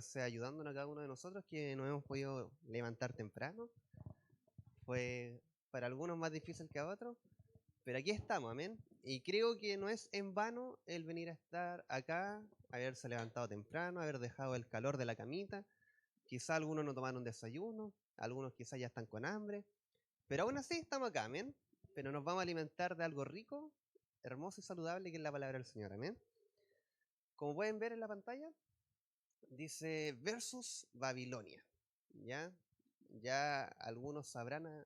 sea, ayudándonos a cada uno de nosotros que nos hemos podido levantar temprano. Fue para algunos más difícil que a otros, pero aquí estamos, amén. Y creo que no es en vano el venir a estar acá, haberse levantado temprano, haber dejado el calor de la camita. Quizá algunos no tomaron desayuno, algunos quizá ya están con hambre, pero aún así estamos acá, amén. Pero nos vamos a alimentar de algo rico, hermoso y saludable que es la palabra del Señor, amén. Como pueden ver en la pantalla, dice versus Babilonia. ¿Ya? Ya algunos sabrán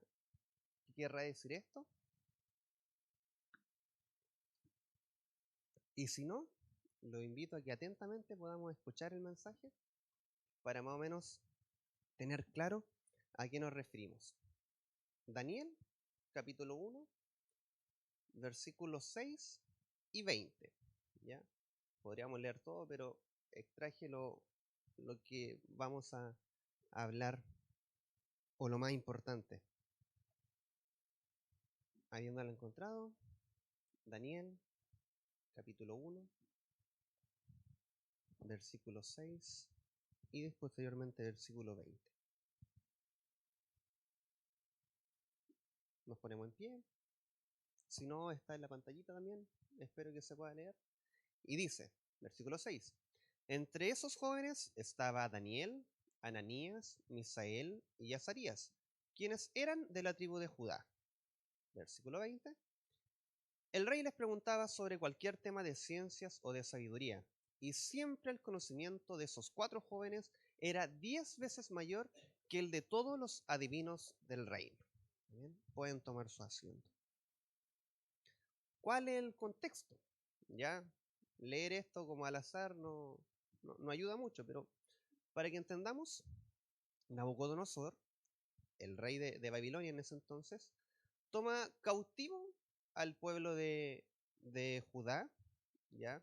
qué querrá decir esto. Y si no, los invito a que atentamente podamos escuchar el mensaje para más o menos tener claro a qué nos referimos. Daniel, capítulo 1, versículos 6 y 20. ¿Ya? Podríamos leer todo, pero extraje lo que vamos a hablar o lo más importante. Habiéndolo encontrado, Daniel, capítulo 1, versículo 6 y posteriormente versículo 20. Nos ponemos en pie. Si no, está en la pantallita también. Espero que se pueda leer. Y dice, versículo 6. Entre esos jóvenes estaba Daniel, Ananías, Misael y Azarías, quienes eran de la tribu de Judá. Versículo 20. El rey les preguntaba sobre cualquier tema de ciencias o de sabiduría, y siempre el conocimiento de esos 4 jóvenes era 10 veces mayor que el de todos los adivinos del reino. Bien, pueden tomar su asiento. ¿Cuál es el contexto? Ya, leer esto como al azar no ayuda mucho, pero para que entendamos, Nabucodonosor, el rey de Babilonia en ese entonces, toma cautivo al pueblo de Judá, ¿ya?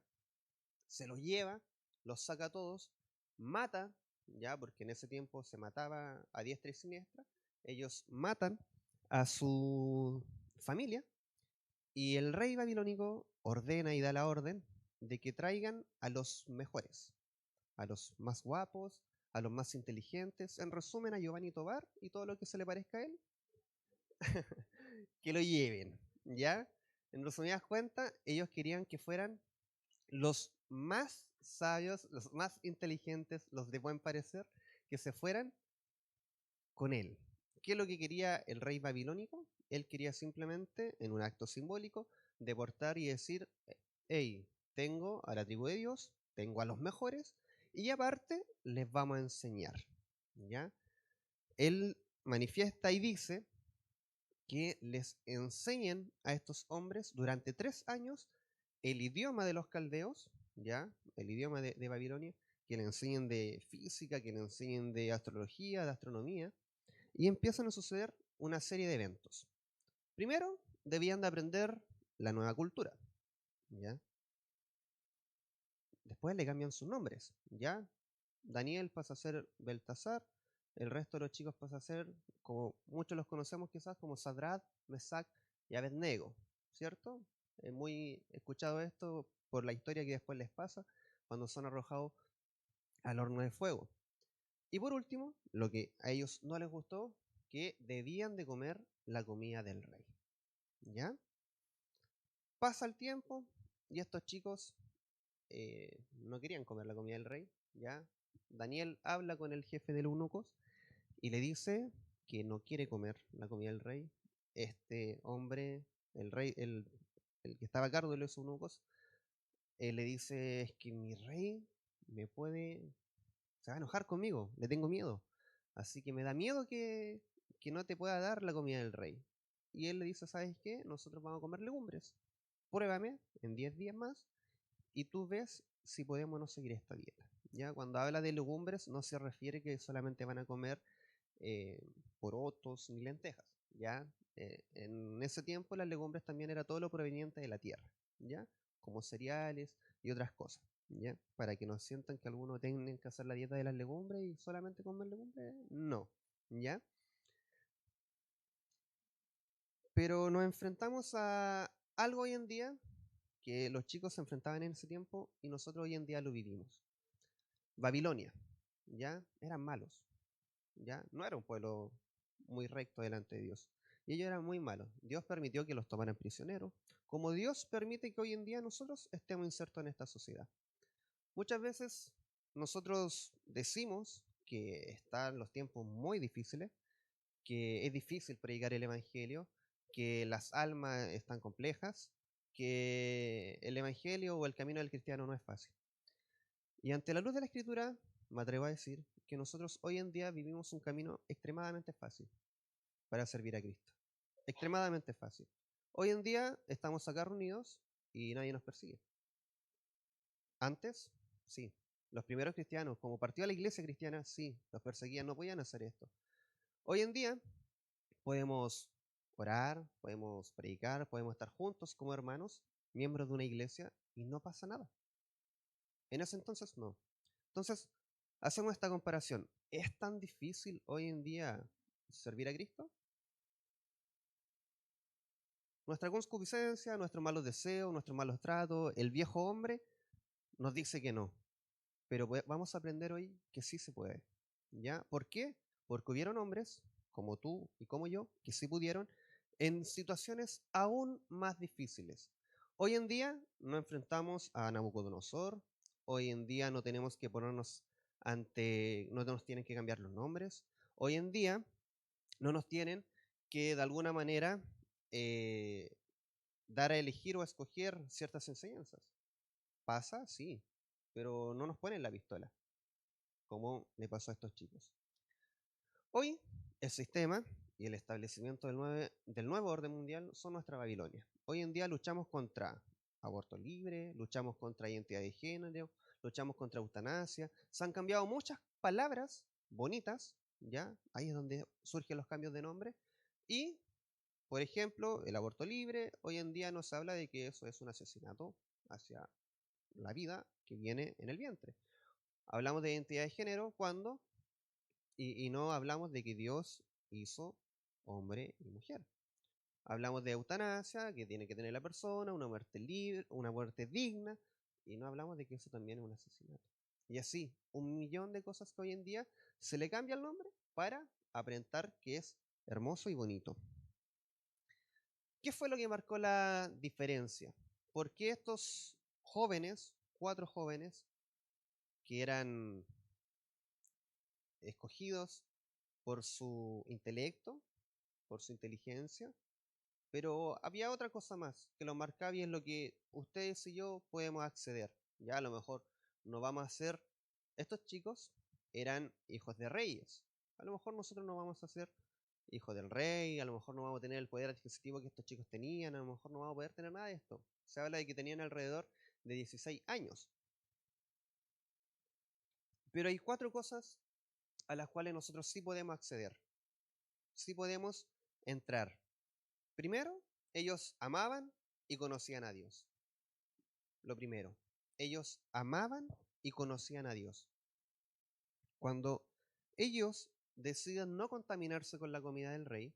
Se los lleva, los saca a todos, mata, ya, porque en ese tiempo se mataba a diestra y siniestra, ellos matan a su familia y el rey babilónico ordena y da la orden de que traigan a los mejores, a los más guapos, a los más inteligentes, en resumen a Giovanni Tobar y todo lo que se le parezca a él, que lo lleven, ¿ya? En resumidas cuentas, ellos querían que fueran los más sabios, los más inteligentes, los de buen parecer, que se fueran con él. ¿Qué es lo que quería el rey babilónico? Él quería simplemente, en un acto simbólico, deportar y decir, hey, tengo a la tribu de Dios, tengo a los mejores, y aparte les vamos a enseñar. ¿Ya? Él manifiesta y dice que les enseñen a estos hombres durante 3 años el idioma de los caldeos, ¿ya? El idioma de Babilonia, que le enseñen de física, que le enseñen de astrología, de astronomía, y empiezan a suceder una serie de eventos. Primero, debían de aprender la nueva cultura, ¿ya? Después le cambian sus nombres, ¿ya? Daniel pasa a ser Beltasar, el resto de los chicos pasa a ser, como muchos los conocemos quizás, como Sadrad, Mesach y Abednego, ¿cierto? Es muy escuchado esto por la historia que después les pasa cuando son arrojados al horno de fuego. Y por último, lo que a ellos no les gustó, que debían de comer la comida del rey, ¿ya? Pasa el tiempo y estos chicos no querían comer la comida del rey, ¿ya? Daniel habla con el jefe de los eunucos y le dice que no quiere comer la comida del rey. Este hombre, el rey, el que estaba a cargo de los eunucos, le dice, es que mi rey me puede, se va a enojar conmigo, le tengo miedo. Así que me da miedo que no te pueda dar la comida del rey. Y él le dice, ¿sabes qué? Nosotros vamos a comer legumbres. Pruébame en 10 días más y tú ves si podemos no seguir esta dieta. ¿Ya? Cuando habla de legumbres no se refiere que solamente van a comer eh, porotos ni lentejas. ¿Ya? En ese tiempo las legumbres también era todo lo proveniente de la tierra, ¿ya? Como cereales y otras cosas, ¿ya? Para que no sientan que algunos tienen que hacer la dieta de las legumbres y solamente comer legumbres, no, ¿ya? Pero nos enfrentamos a algo hoy en día que los chicos se enfrentaban en ese tiempo y nosotros hoy en día lo vivimos. Babilonia. ¿ya? Eran malos, ¿ya? No era un pueblo muy recto delante de Dios. Y ellos eran muy malos. Dios permitió que los tomaran prisioneros, como Dios permite que hoy en día nosotros estemos insertos en esta sociedad. Muchas veces nosotros decimos que están los tiempos muy difíciles, que es difícil predicar el Evangelio, que las almas están complejas, que el Evangelio o el camino del cristiano no es fácil. Y ante la luz de la Escritura, me atrevo a decir que nosotros hoy en día vivimos un camino extremadamente fácil para servir a Cristo. Extremadamente fácil. Hoy en día estamos acá reunidos y nadie nos persigue. Antes, sí. Los primeros cristianos, como partió a la iglesia cristiana, sí, los perseguían, no podían hacer esto. Hoy en día podemos orar, podemos predicar, podemos estar juntos como hermanos, miembros de una iglesia, y no pasa nada. En ese entonces no. Entonces, hacemos esta comparación. ¿Es tan difícil hoy en día servir a Cristo? Nuestra concupiscencia, nuestros malos deseos, nuestros malos tratos, el viejo hombre nos dice que no. Pero vamos a aprender hoy que sí se puede. ¿Ya? ¿Por qué? Porque hubieron hombres, como tú y como yo, que sí pudieron, en situaciones aún más difíciles. Hoy en día no enfrentamos a Nabucodonosor, hoy en día no tenemos que ponernos ante, no nos tienen que cambiar los nombres, hoy en día no nos tienen que de alguna manera eh, dar a elegir o a escoger ciertas enseñanzas. Pasa, sí, pero no nos ponen la pistola como le pasó a estos chicos. Hoy, el sistema y el establecimiento del nuevo orden mundial son nuestra Babilonia. Hoy en día luchamos contra aborto libre, luchamos contra identidad de género, luchamos contra eutanasia. Se han cambiado muchas palabras bonitas, ¿ya? Ahí es donde surgen los cambios de nombre. Y, por ejemplo, el aborto libre, hoy en día nos habla de que eso es un asesinato hacia la vida que viene en el vientre. Hablamos de identidad de género cuando y no hablamos de que Dios hizo hombre y mujer. Hablamos de eutanasia, que tiene que tener la persona, una muerte libre, una muerte digna, y no hablamos de que eso también es un asesinato. Y así, un millón de cosas que hoy en día se le cambia el nombre para aparentar que es hermoso y bonito. ¿Qué fue lo que marcó la diferencia? ¿Por qué estos jóvenes, 4 jóvenes, que eran escogidos por su intelecto, por su inteligencia, pero había otra cosa más que lo marcaba y es lo que ustedes y yo podemos acceder. Ya a lo mejor no vamos a ser, estos chicos eran hijos de reyes. A lo mejor nosotros no vamos a ser hijos del rey, a lo mejor no vamos a tener el poder adquisitivo que estos chicos tenían, a lo mejor no vamos a poder tener nada de esto. Se habla de que tenían alrededor de 16 años. Pero hay 4 cosas a las cuales nosotros sí podemos acceder, sí podemos entrar. Primero, ellos amaban y conocían a Dios. Lo primero, ellos amaban y conocían a Dios. Cuando ellos deciden no contaminarse con la comida del rey,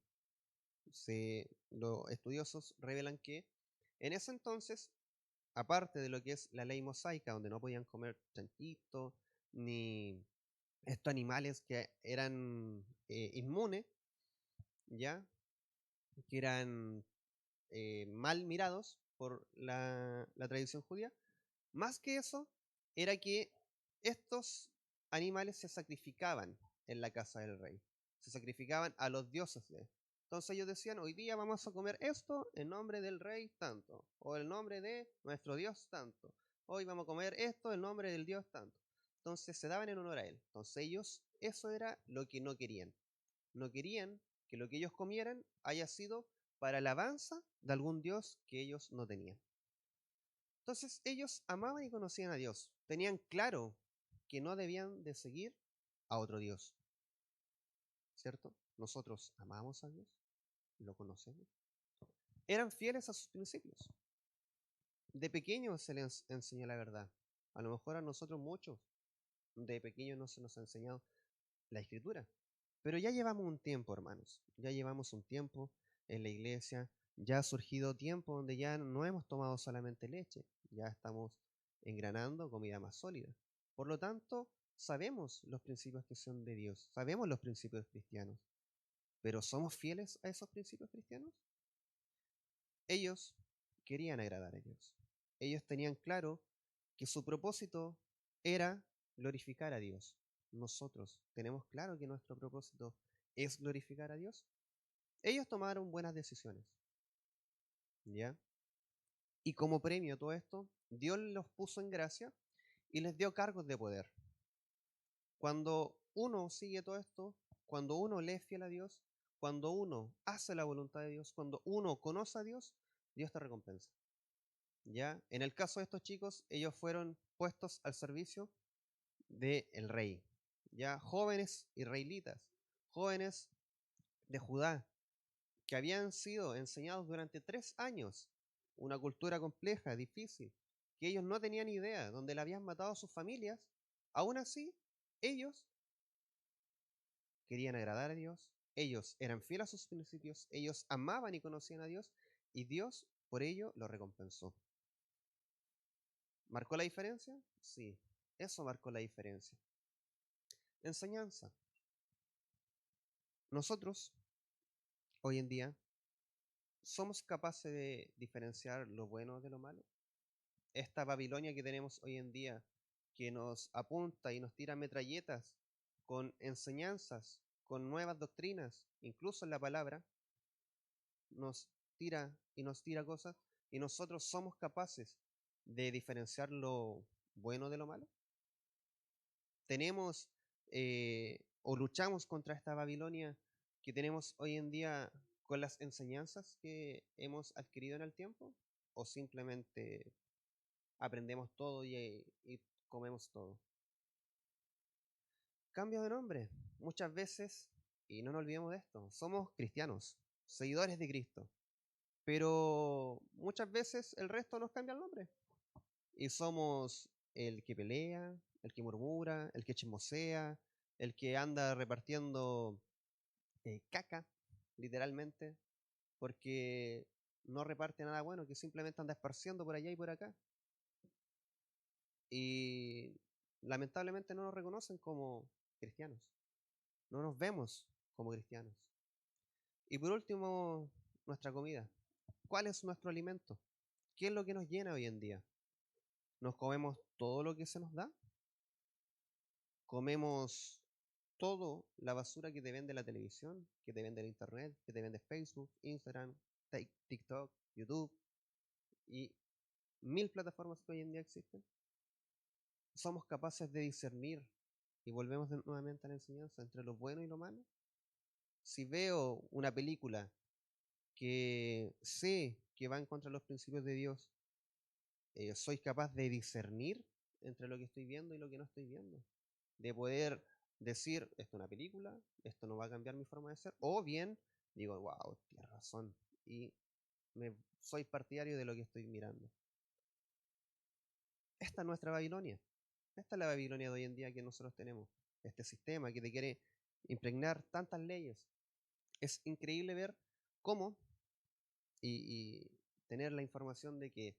los estudiosos revelan que en ese entonces, aparte de lo que es la ley mosaica, donde no podían comer chanchito, ni estos animales que eran inmunes, ¿ya? Que eran mal mirados por la tradición judía. Más que eso, era que estos animales se sacrificaban en la casa del rey. Se sacrificaban a los dioses de él. Entonces ellos decían, hoy día vamos a comer esto en nombre del rey tanto, o en nombre de nuestro dios tanto. Hoy vamos a comer esto en nombre del dios tanto. Entonces se daban en honor a él. Entonces ellos, eso era lo que no querían. No querían que lo que ellos comieran haya sido para alabanza de algún dios que ellos no tenían. Entonces ellos amaban y conocían a Dios. Tenían claro que no debían de seguir a otro Dios. ¿Cierto? Nosotros amamos a Dios, lo conocemos. Eran fieles a sus principios. De pequeños se les enseñó la verdad. A lo mejor a nosotros muchos de pequeños no se nos ha enseñado la escritura. Pero ya llevamos un tiempo, hermanos. Ya llevamos un tiempo en la iglesia. Ya ha surgido tiempo donde ya no hemos tomado solamente leche. Ya estamos engranando comida más sólida. Por lo tanto, sabemos los principios que son de Dios, sabemos los principios cristianos, pero ¿somos fieles a esos principios cristianos? Ellos querían agradar a Dios. Ellos tenían claro que su propósito era glorificar a Dios. Nosotros tenemos claro que nuestro propósito es glorificar a Dios. Ellos tomaron buenas decisiones, ¿ya? Y como premio a todo esto, Dios los puso en gracia y les dio cargos de poder. Cuando uno sigue todo esto, cuando uno le es fiel a Dios, cuando uno hace la voluntad de Dios, cuando uno conoce a Dios, Dios te recompensa. ¿Ya? En el caso de estos chicos, ellos fueron puestos al servicio del rey. ¿Ya? Jóvenes israelitas, jóvenes de Judá, que habían sido enseñados durante 3 años, una cultura compleja, difícil, que ellos no tenían idea, donde le habían matado a sus familias. Aún así, ellos querían agradar a Dios, ellos eran fieles a sus principios, ellos amaban y conocían a Dios, y Dios por ello lo recompensó. ¿Marcó la diferencia? Sí, eso marcó la diferencia. Enseñanza. Nosotros, hoy en día, somos capaces de diferenciar lo bueno de lo malo. Esta Babilonia que tenemos hoy en día, que nos apunta y nos tira metralletas con enseñanzas, con nuevas doctrinas, incluso en la palabra, nos tira y nos tira cosas, y nosotros somos capaces de diferenciar lo bueno de lo malo. Tenemos o luchamos contra esta Babilonia que tenemos hoy en día con las enseñanzas que hemos adquirido en el tiempo, o simplemente aprendemos todo y comemos todo. Cambio de nombre. Muchas veces, y no nos olvidemos de esto, somos cristianos, seguidores de Cristo, pero muchas veces el resto nos cambia el nombre. Y somos el que pelea, el que murmura, el que chismosea, el que anda repartiendo caca, literalmente, porque no reparte nada bueno, que simplemente anda esparciendo por allá y por acá. Y lamentablemente no nos reconocen como cristianos, no nos vemos como cristianos. Y por último, nuestra comida. ¿Cuál es nuestro alimento? ¿Qué es lo que nos llena hoy en día? ¿Nos comemos todo lo que se nos da? ¿Comemos todo la basura que te vende la televisión, que te vende el internet, que te vende Facebook, Instagram, TikTok, YouTube y mil plataformas que hoy en día existen? ¿Somos capaces de discernir y volvemos nuevamente a la enseñanza entre lo bueno y lo malo? Si veo una película que sé que va en contra de los principios de Dios, soy capaz de discernir entre lo que estoy viendo y lo que no estoy viendo. De poder decir, esto es una película, esto no va a cambiar mi forma de ser, o bien digo, wow, tienes razón, y soy partidario de lo que estoy mirando. Esta es nuestra Babilonia. Esta es la Babilonia de hoy en día que nosotros tenemos. Este sistema que te quiere impregnar tantas leyes. Es increíble ver cómo y tener la información de que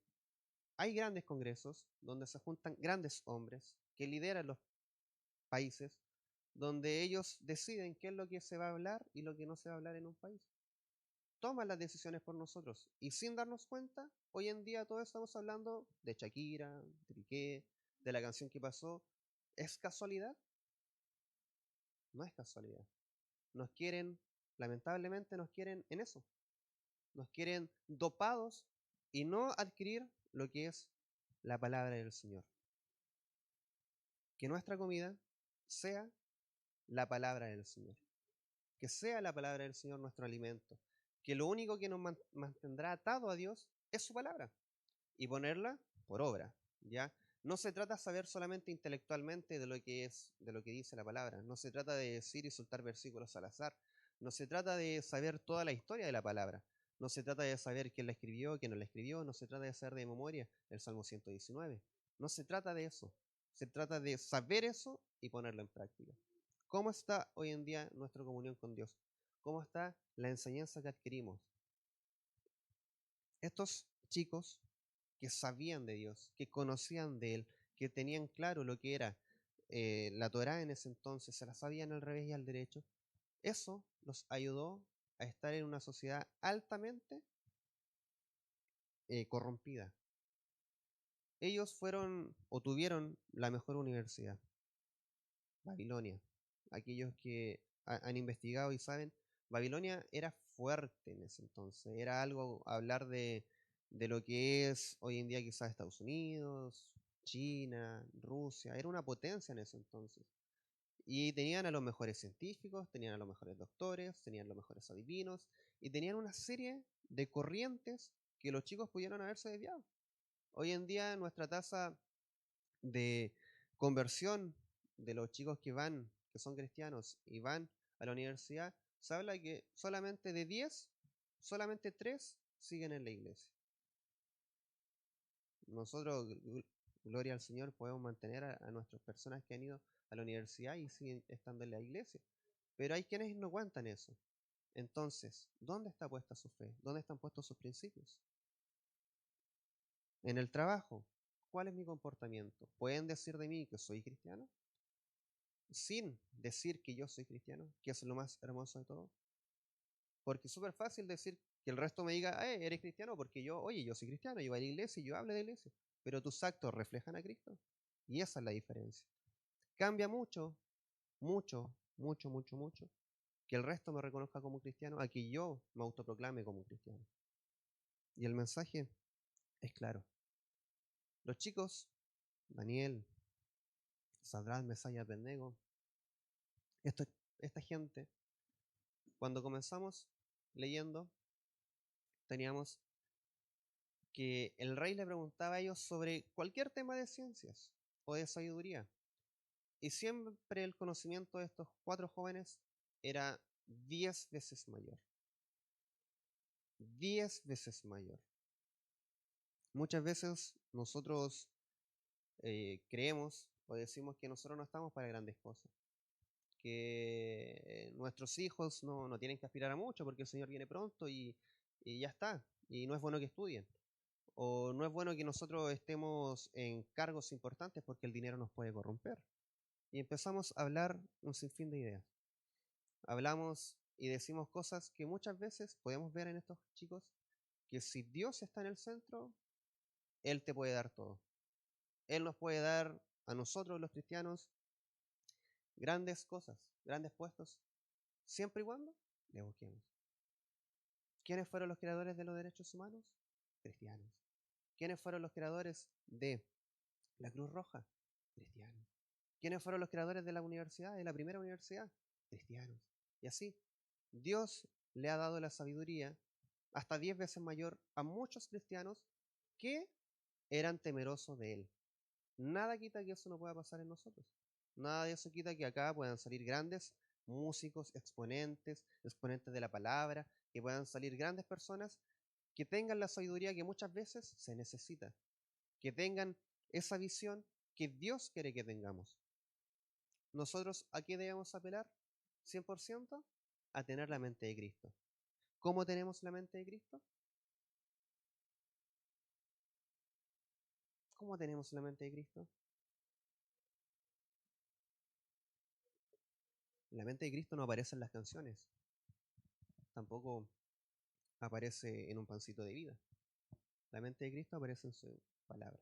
hay grandes congresos donde se juntan grandes hombres que lideran los países, donde ellos deciden qué es lo que se va a hablar y lo que no se va a hablar en un país. Toman las decisiones por nosotros y sin darnos cuenta, hoy en día todos estamos hablando de Shakira, de Piqué, de la canción que pasó. ¿Es casualidad? No es casualidad. Nos quieren, lamentablemente nos quieren en eso. Nos quieren dopados y no adquirir lo que es la palabra del Señor. Que nuestra comida sea la palabra del Señor. Que sea la palabra del Señor nuestro alimento. Que lo único que nos mantendrá atado a Dios es su palabra. Y ponerla por obra, ¿ya? No se trata de saber solamente intelectualmente de lo que es, de lo que dice la palabra. No se trata de decir y soltar versículos al azar. No se trata de saber toda la historia de la palabra. No se trata de saber quién la escribió, quién no la escribió. No se trata de saber de memoria el Salmo 119. No se trata de eso. Se trata de saber eso y ponerlo en práctica. ¿Cómo está hoy en día nuestra comunión con Dios? ¿Cómo está la enseñanza que adquirimos? Estos chicos que sabían de Dios, que conocían de Él, que tenían claro lo que era la Torá en ese entonces se la sabían al revés y al derecho, eso los ayudó a estar en una sociedad altamente corrompida. Ellos fueron o tuvieron la mejor universidad, Babilonia. Aquellos que han investigado y saben, Babilonia era fuerte en ese entonces. Era algo hablar de lo que es hoy en día quizás Estados Unidos, China, Rusia. Era una potencia en ese entonces. Y tenían a los mejores científicos, tenían a los mejores doctores, tenían a los mejores adivinos y tenían una serie de corrientes que los chicos pudieron haberse desviado. Hoy en día nuestra tasa de conversión de los chicos que van, que son cristianos y van a la universidad, se habla que solamente de 10, solamente 3 siguen en la iglesia. Nosotros, gloria al Señor, podemos mantener a nuestras personas que han ido a la universidad y siguen estando en la iglesia. Pero hay quienes no aguantan eso. Entonces, ¿dónde está puesta su fe? ¿Dónde están puestos sus principios? En el trabajo. ¿Cuál es mi comportamiento? ¿Pueden decir de mí que soy cristiano? Sin decir que yo soy cristiano, que es lo más hermoso de todo. Porque es súper fácil decir que el resto me diga, eres cristiano, porque yo, oye, yo soy cristiano, yo voy a la iglesia y yo hablo de la iglesia. Pero tus actos reflejan a Cristo. Y esa es la diferencia. Cambia mucho, mucho, mucho, mucho, mucho, que el resto me reconozca como cristiano a que yo me autoproclame como cristiano. Y el mensaje es claro. Los chicos, Daniel, Sadrach, Mesach y Abednego, esto, esta gente, cuando comenzamos leyendo, teníamos que el rey le preguntaba a ellos sobre cualquier tema de ciencias o de sabiduría. Y siempre el conocimiento de estos 4 jóvenes era 10 veces mayor. 10 veces mayor. Muchas veces nosotros creemos o decimos que nosotros no estamos para grandes cosas, que nuestros hijos no tienen que aspirar a mucho porque el Señor viene pronto y ya está, y no es bueno que estudien, o no es bueno que nosotros estemos en cargos importantes porque el dinero nos puede corromper. Y empezamos a hablar un sinfín de ideas. Hablamos y decimos cosas que muchas veces podemos ver en estos chicos, que si Dios está en el centro, Él te puede dar todo. Él nos puede dar a nosotros los cristianos grandes cosas, grandes puestos, siempre y cuando le busquemos. ¿Quiénes fueron los creadores de los derechos humanos? Cristianos. ¿Quiénes fueron los creadores de la Cruz Roja? Cristianos. ¿Quiénes fueron los creadores de la universidad, de la primera universidad? Cristianos. Y así, Dios le ha dado la sabiduría hasta 10 veces mayor a muchos cristianos que eran temerosos de Él. Nada quita que eso no pueda pasar en nosotros. Nada de eso quita que acá puedan salir grandes músicos, exponentes de la palabra, que puedan salir grandes personas que tengan la sabiduría que muchas veces se necesita, que tengan esa visión que Dios quiere que tengamos. ¿Nosotros a qué debemos apelar? 100% a tener la mente de Cristo. ¿Cómo tenemos la mente de Cristo? ¿Cómo tenemos la mente de Cristo? La mente de Cristo no aparece en las canciones, tampoco aparece en un pancito de vida. La mente de Cristo aparece en su palabra.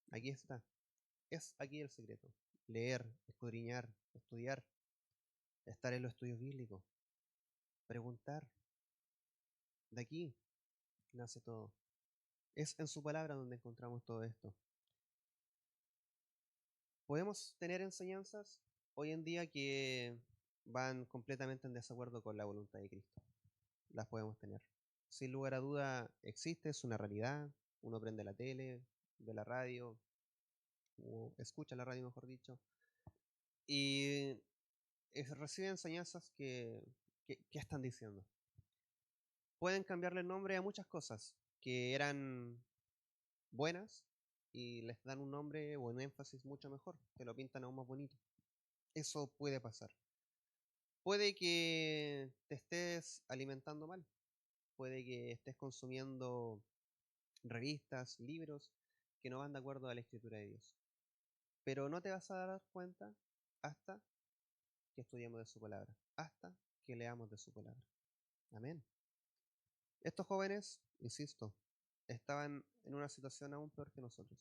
Aquí está. Es aquí el secreto. Leer, escudriñar, estudiar, estar en los estudios bíblicos, preguntar. De aquí nace todo. Es en su palabra donde encontramos todo esto. Podemos tener enseñanzas hoy en día que van completamente en desacuerdo con la voluntad de Cristo. Las podemos tener. Sin lugar a duda existe, es una realidad. Uno prende la tele, ve la radio, o escucha la radio, mejor dicho, y recibe enseñanzas que están diciendo. Pueden cambiarle el nombre a muchas cosas que eran buenas y les dan un nombre o un énfasis mucho mejor, que lo pintan aún más bonito. Eso puede pasar. Puede que te estés alimentando mal, puede que estés consumiendo revistas, libros que no van de acuerdo a la escritura de Dios. Pero no te vas a dar cuenta hasta que estudiemos de su palabra, hasta que leamos de su palabra. Amén. Estos jóvenes, insisto, estaban en una situación aún peor que nosotros.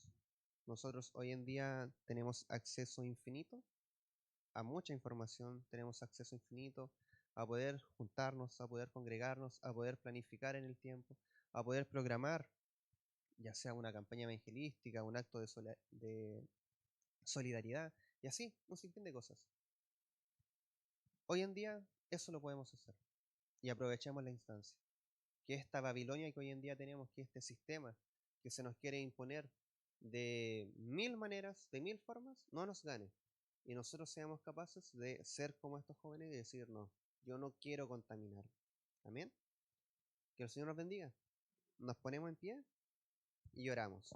Nosotros hoy en día tenemos acceso infinito a mucha información, tenemos acceso infinito a poder juntarnos, a poder congregarnos, a poder planificar en el tiempo, a poder programar, ya sea una campaña evangelística, un acto de solidaridad, y así, un sinfín de cosas. Hoy en día eso lo podemos hacer y aprovechamos la instancia. Que esta Babilonia que hoy en día tenemos, que este sistema que se nos quiere imponer de mil maneras, de mil formas, no nos gane. Y nosotros seamos capaces de ser como estos jóvenes y decir, no, yo no quiero contaminar. Amén. Que el Señor nos bendiga. Nos ponemos en pie y oramos.